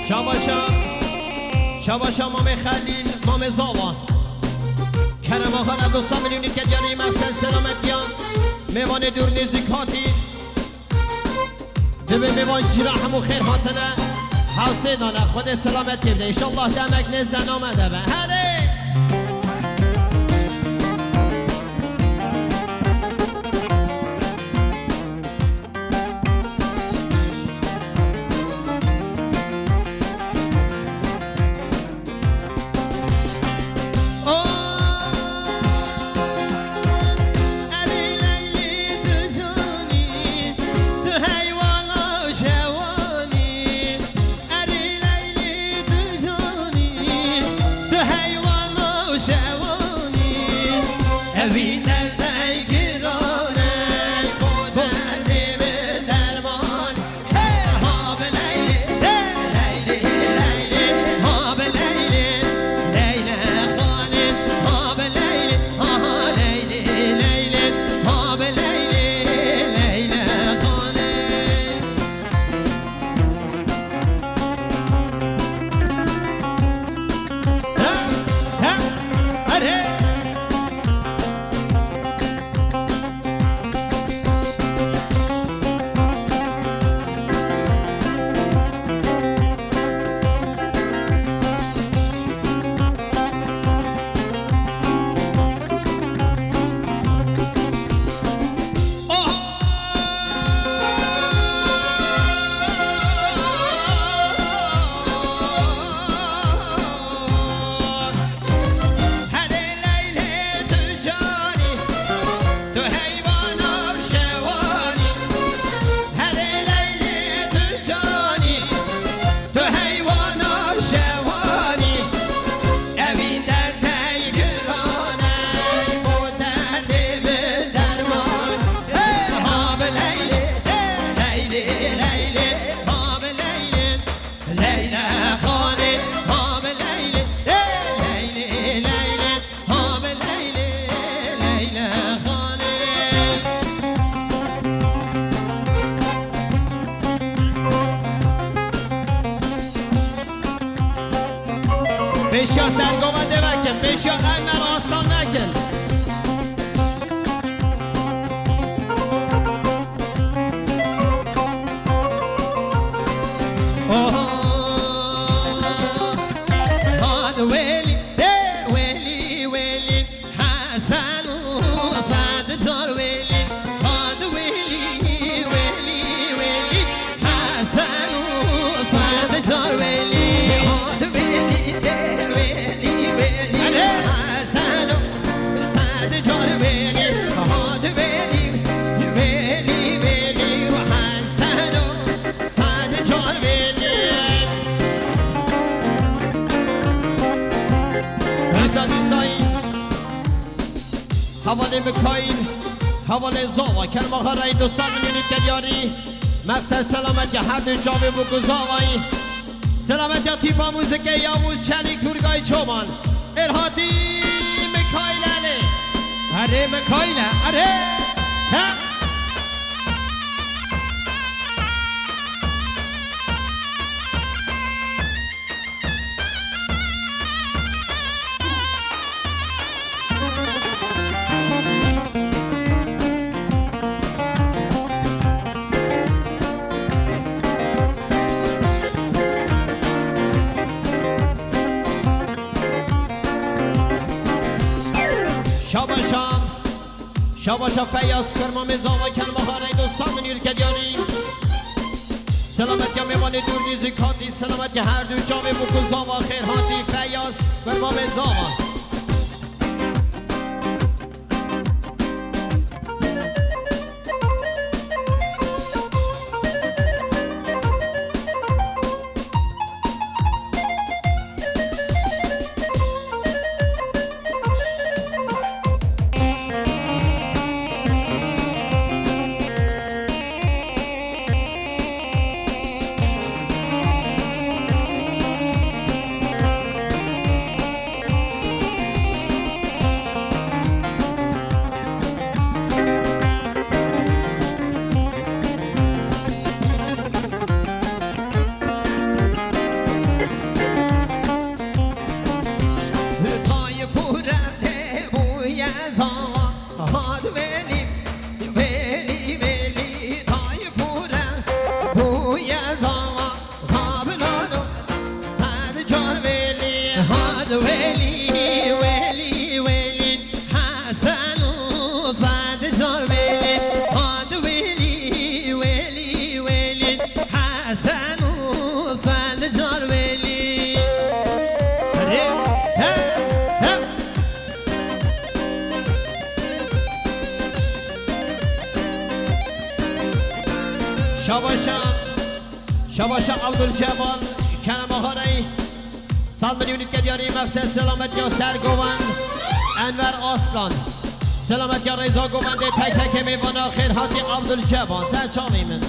شاباشا مام خلیل مام زاوان کرم آخر دوستان میلیونی که دیانی مفصل سلامتیان میوان دور نزدیکاتی دبه میوان جیرا همو خیر هاتنه حوصه دانه خود سلامتی بده ایشالله دمک نزدن آمده به هره بشیا سرگاونده وکن بشیا قلن راستان نکن حواله مکایل حواله زاوا کرم آخر رای دوستان میلیونید که دیاری مقصد سلامت هر دو جامعه بگذاوایی سلامت یا تیپا موزیک یاموز چنی تورگای چومان ارهاتی مکایل اره مکایل اره شاباشا فیاض کرما مزاوا کرما خانه دوستان منیر که دیاری سلامت یا میوان دور نیزی کاتی سلامت یا هر دو جامعه بکوزاوا خیر هاتی فیاض کرما مزاوا شباشا عبدالجبار کنم آخاری سال میلیونید که دیاری مقصد سلامت یا سرگوند انور آسلان سلامت یا رضا گوونده تک تک میوان آخر حاتی عبدالجبار سر چاوی من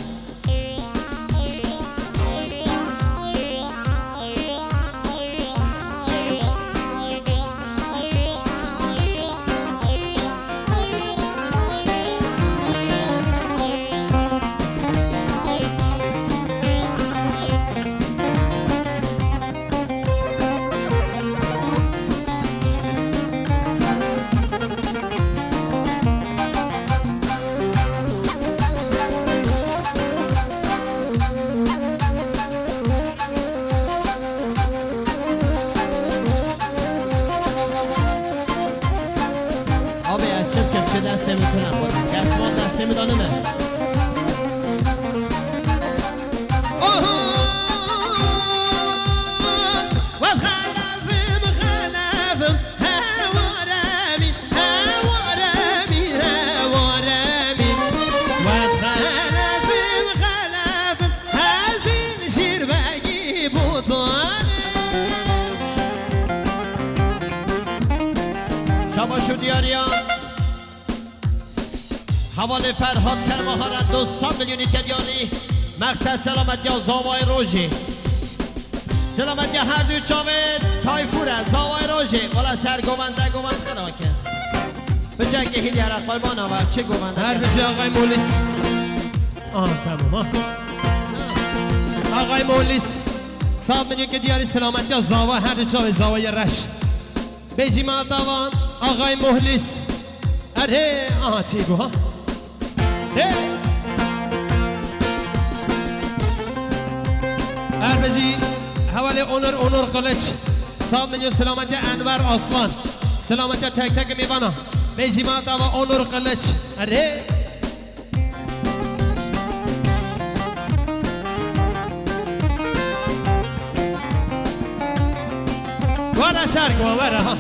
شباشو دیاریا حواله فرهاد کرماهارن 200 میلیونی تدیاری مقصد سلامت یا زاوای روژی سلامت یا هر دو چاوه تایفوره زاوای روژی والا سر گوونده گووند خراکه به جنگ هیلی هرق قلبانا و چه گوونده هر بجه آقای مولیس تمام آقای مولیس 100 میلیون که دیاری سلامت یا زاوای هر دو چاوه زاوای رش بیجی ماتوان آقای مهلیس اره چی گو ها اربجی حوالی اونور قلچ 100 میلیون سلامتی انور آسلان سلامتی تک تک میوانا بیجی ماتوا اونور قلچ اره وارا سرگو وارا ها